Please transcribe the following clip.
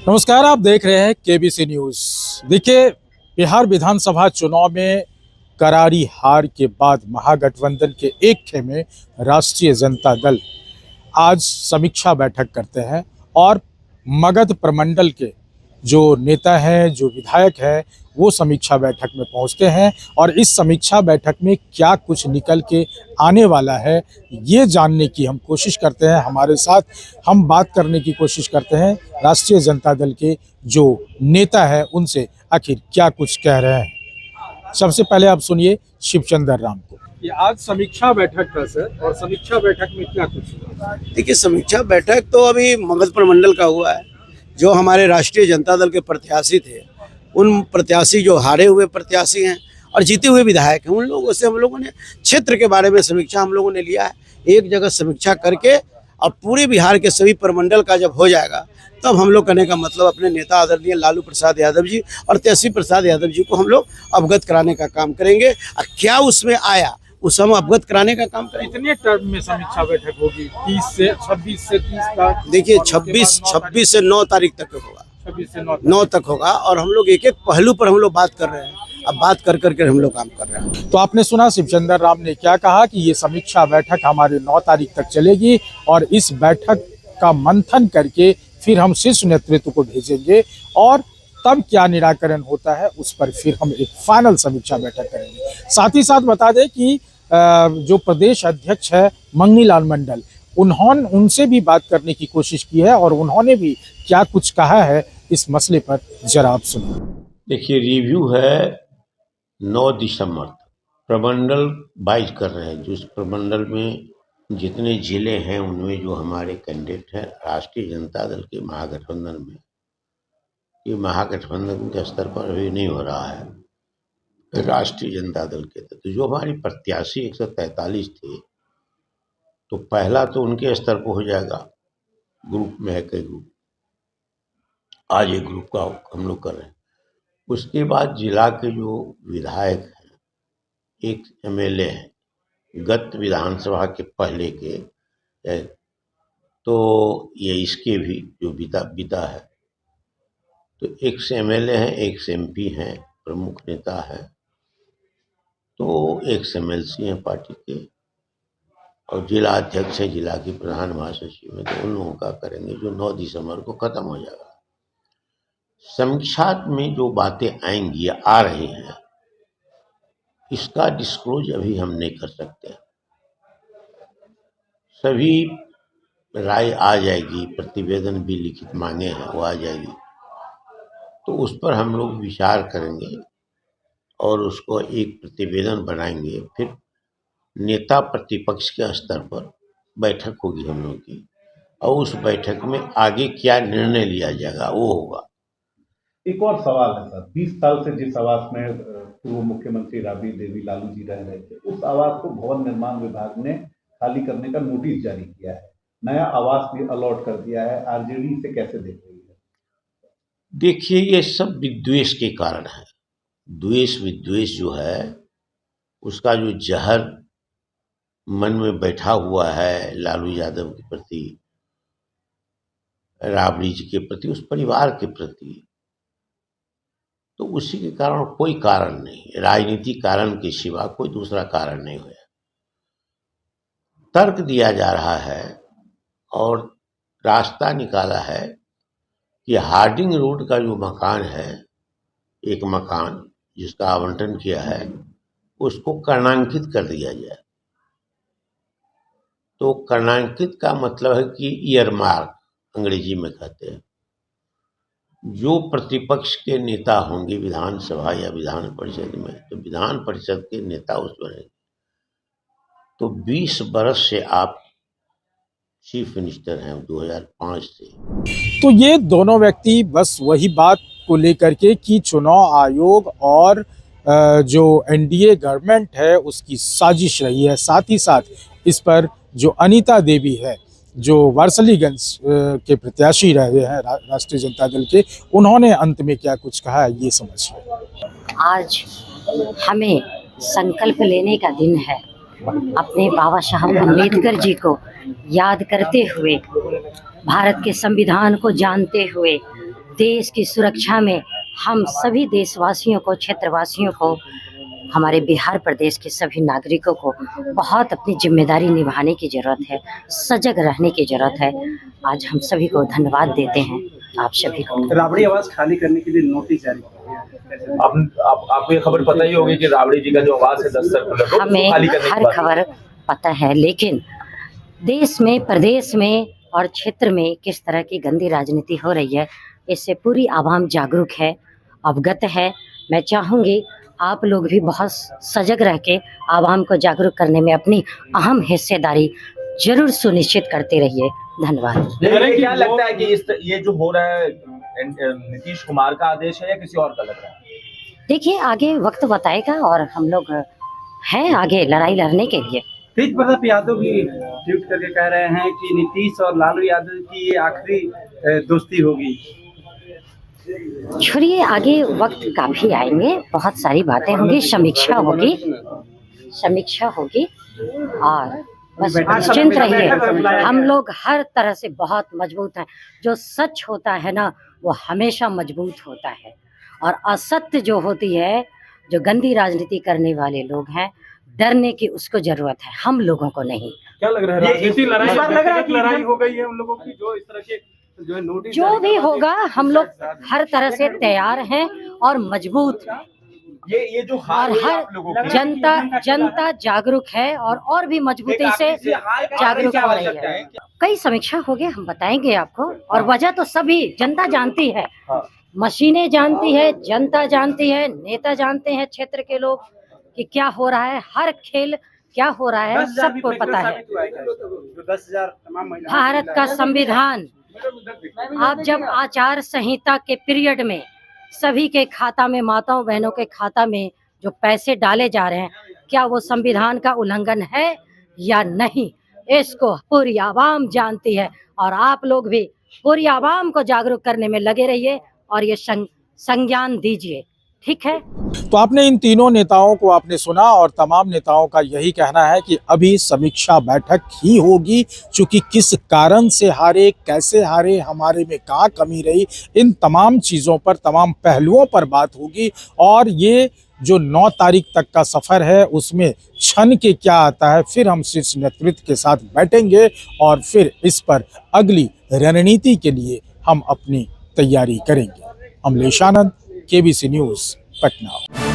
नमस्कार, आप देख रहे हैं केबीसी न्यूज। देखिए, बिहार विधानसभा चुनाव में करारी हार के बाद महागठबंधन के एक खेमे राष्ट्रीय जनता दल आज समीक्षा बैठक करते हैं और मगध प्रमंडल के जो नेता हैं, जो विधायक हैं, वो समीक्षा बैठक में पहुंचते हैं और इस समीक्षा बैठक में क्या कुछ निकल के आने वाला है, ये जानने की हम कोशिश करते हैं। हमारे साथ हम बात करने की कोशिश करते हैं राष्ट्रीय जनता दल के जो नेता है उनसे, आखिर क्या कुछ कह रहे हैं। सबसे पहले आप सुनिए शिवचंद्र राम को। ये आज समीक्षा बैठक था सर, और समीक्षा बैठक में क्या कुछ हुआ? देखिए, समीक्षा बैठक तो अभी मगध प्रमंडल का हुआ है। जो हमारे राष्ट्रीय जनता दल के प्रत्याशी थे, उन प्रत्याशी जो हारे हुए प्रत्याशी हैं और जीते हुए विधायक हैं, उन लोगों से हम लोगों ने क्षेत्र के बारे में समीक्षा हम लोगों ने लिया है। एक जगह समीक्षा करके और पूरे बिहार के सभी प्रमंडल का जब हो जाएगा, तब हम लोग कहने का मतलब अपने नेता आदरणीय लालू प्रसाद यादव जी और तेजस्वी प्रसाद यादव जी को हम लोग अवगत कराने का काम करेंगे। और क्या उसमें आया उस हम अवगत कराने का काम करेंगे। कितने टर्म में समीक्षा बैठक होगी? 30 से 26 से 30 तक? देखिए, 26 से 9 तारीख तक होगा। 26 से 9 तक होगा और हम लोग एक एक पहलू पर हम लोग बात कर रहे हैं। अब बात कर करके हम लोग काम कर रहे हैं। तो आपने सुना शिवचंद्र राम ने क्या कहा कि ये समीक्षा बैठक हमारे 9 तारीख तक चलेगी और इस बैठक का मंथन करके फिर हम शीर्ष नेतृत्व को भेजेंगे और तब क्या निराकरण होता है उस पर फिर हम एक फाइनल समीक्षा बैठक करेंगे। साथ ही साथ बता दें कि जो प्रदेश अध्यक्ष है मंगनी लाल मंडल, उनसे भी बात करने की कोशिश की है और उन्होंने भी क्या कुछ कहा है इस मसले पर, जरा आप सुनिए। देखिए, रिव्यू है 9 दिसंबर तक। प्रमंडल वाइज कर रहे हैं। जो इस प्रमंडल में जितने जिले हैं उनमें जो हमारे कैंडिडेट हैं राष्ट्रीय जनता दल के महागठबंधन में, ये महागठबंधन के स्तर पर अभी नहीं हो रहा है। राष्ट्रीय जनता दल के तो जो हमारी प्रत्याशी 143 थे, तो पहला तो उनके स्तर पर हो जाएगा। ग्रुप में है कई ग्रुप, आज एक ग्रुप का हम लोग कर रहे हैं। उसके बाद जिला के जो विधायक हैं, एक एमएलए हैं गत विधानसभा के पहले के, तो ये इसके भी जो बिता है, तो एक से एमएलए हैं, एक से एमपी हैं, प्रमुख नेता है, तो एक से एमएलसी हैं पार्टी के, और जिला अध्यक्ष है जिला के प्रधान महासचिव में, तो उन लोगों का करेंगे जो 9 दिसंबर को खत्म हो जाएगा। समीक्षा में जो बातें आएंगी या आ रही हैं, इसका डिस्क्लोज अभी हम नहीं कर सकते। सभी राय आ जाएगी, प्रतिवेदन भी लिखित मांगे हैं वो आ जाएगी, तो उस पर हम लोग विचार करेंगे और उसको एक प्रतिवेदन बनाएंगे। फिर नेता प्रतिपक्ष के स्तर पर बैठक होगी हम लोग की, और उस बैठक में आगे क्या निर्णय लिया जाएगा वो होगा। एक और सवाल है सर, 20 साल से जिस आवास में पूर्व मुख्यमंत्री राबड़ी देवी लालू जी रह रहे थे, उस आवास को भवन निर्माण विभाग ने खाली करने का नोटिस जारी किया है, नया आवास भी अलॉट कर दिया है। आरजेडी इसे कैसे देख रही है? देखिए, ये सब विद्वेष के कारण है। द्वेष विद्वेष जो है, उसका जो जहर मन में बैठा हुआ है लालू यादव के प्रति, राबड़ी जी के प्रति, उस परिवार के प्रति, तो उसी के कारण कोई कारण नहीं, राजनीतिक कारण के सिवा कोई दूसरा कारण नहीं हुआ। तर्क दिया जा रहा है और रास्ता निकाला है कि हार्डिंग रोड का जो मकान है, एक मकान जिसका आवंटन किया है, उसको कर्णांकित कर दिया जाए। तो कर्णांकित का मतलब है कि ईयरमार्क अंग्रेजी में कहते हैं। जो प्रतिपक्ष के नेता होंगे विधानसभा या विधान परिषद में, तो विधान परिषद के नेता उस बनेंगे। तो 20 बरस से आप चीफ मिनिस्टर हैं 2005 से। तो ये दोनों व्यक्ति बस वही बात को लेकर के कि चुनाव आयोग और जो एनडीए गवर्नमेंट है उसकी साजिश रही है। साथ ही साथ इस पर जो अनीता देवी है, जो वारसलीगंज के प्रत्याशी रहे हैं राष्ट्रीय जनता दल के, उन्होंने अंत में क्या कुछ कहा है ये समझिए। आज हमें संकल्प लेने का दिन है। अपने बाबा साहब अम्बेडकर जी को याद करते हुए, भारत के संविधान को जानते हुए, देश की सुरक्षा में हम सभी देशवासियों को, क्षेत्रवासियों को, हमारे बिहार प्रदेश के सभी नागरिकों को बहुत अपनी जिम्मेदारी निभाने की ज़रूरत है, सजग रहने की ज़रूरत है। आज हम सभी को धन्यवाद देते हैं, आप सभी को। राबड़ी आवास खाली करने के लिए नोटिस जारी किया। आपको ये खबर पता ही होगी कि राबड़ी जी का जो आवास है 10 सर्कुलर को हमें खाली करने की हर बात खबर पता है, लेकिन देश में, प्रदेश में और क्षेत्र में किस तरह की गंदी राजनीति हो रही है, इससे पूरी आवाम जागरूक है, अवगत है। मैं चाहूँगी आप लोग भी बहुत सजग रह के आवाम को जागरूक करने में अपनी अहम हिस्सेदारी जरूर सुनिश्चित करते रहिए। धन्यवाद। लेकिन क्या लगता है कि ये जो हो रहा है नीतीश कुमार का आदेश है या किसी और का लग रहा है? देखिए, आगे वक्त बताएगा और हम लोग हैं आगे लड़ाई लड़ने के लिए। तेज प्रताप यादव भी ट्वीट करके कह रहे हैं कि नीतीश और लालू यादव की ये आखिरी दोस्ती होगी। छोड़िए, आगे वक्त काफी आएंगे, बहुत सारी बातें होंगी, समीक्षा होगी और बस निश्चिंत रहिए। हम लोग हर तरह से बहुत मजबूत हैं। जो सच होता है ना, वो हमेशा मजबूत होता है, और असत्य जो होती है, जो गंदी राजनीति करने वाले लोग हैं, डरने की उसको जरूरत है, हम लोगों को नहीं। क्या लग रहा है, इसी लड़ाई हो गई है उन लोगों की, जो इस तरह के जो नोटिस जो भी होगा हम लोग हर तरह से तैयार हैं और मजबूत हैं। ये जो हार और हुई हर आप लोगों की, जनता जागरूक है और भी मजबूती से जागरूक हो रही है। कई समीक्षा हो गए, हम बताएंगे आपको, और वजह तो सभी जनता जानती है, मशीनें जानती है, जनता जानती है, नेता जानते हैं, क्षेत्र के लोग कि क्या हो रहा है, हर खेल क्या हो रहा है सबको पता है। 10,000 तमाम महिला भारत का संविधान, आप जब आचार संहिता के पीरियड में सभी के खाता में, माताओं बहनों के खाता में जो पैसे डाले जा रहे हैं, क्या वो संविधान का उल्लंघन है या नहीं, इसको पूरी आवाम जानती है। और आप लोग भी पूरी आवाम को जागरूक करने में लगे रहिए और ये संज्ञान दीजिए, ठीक है। तो आपने इन तीनों नेताओं को आपने सुना, और तमाम नेताओं का यही कहना है कि अभी समीक्षा बैठक ही होगी, चूंकि किस कारण से हारे, कैसे हारे, हमारे में कहाँ कमी रही, इन तमाम चीज़ों पर, तमाम पहलुओं पर बात होगी। और ये जो 9 तारीख तक का सफ़र है, उसमें क्षण के क्या आता है, फिर हम शीर्ष नेतृत्व के साथ बैठेंगे और फिर इस पर अगली रणनीति के लिए हम अपनी तैयारी करेंगे। अमलेश आनंद, केबीसी न्यूज़, पटना।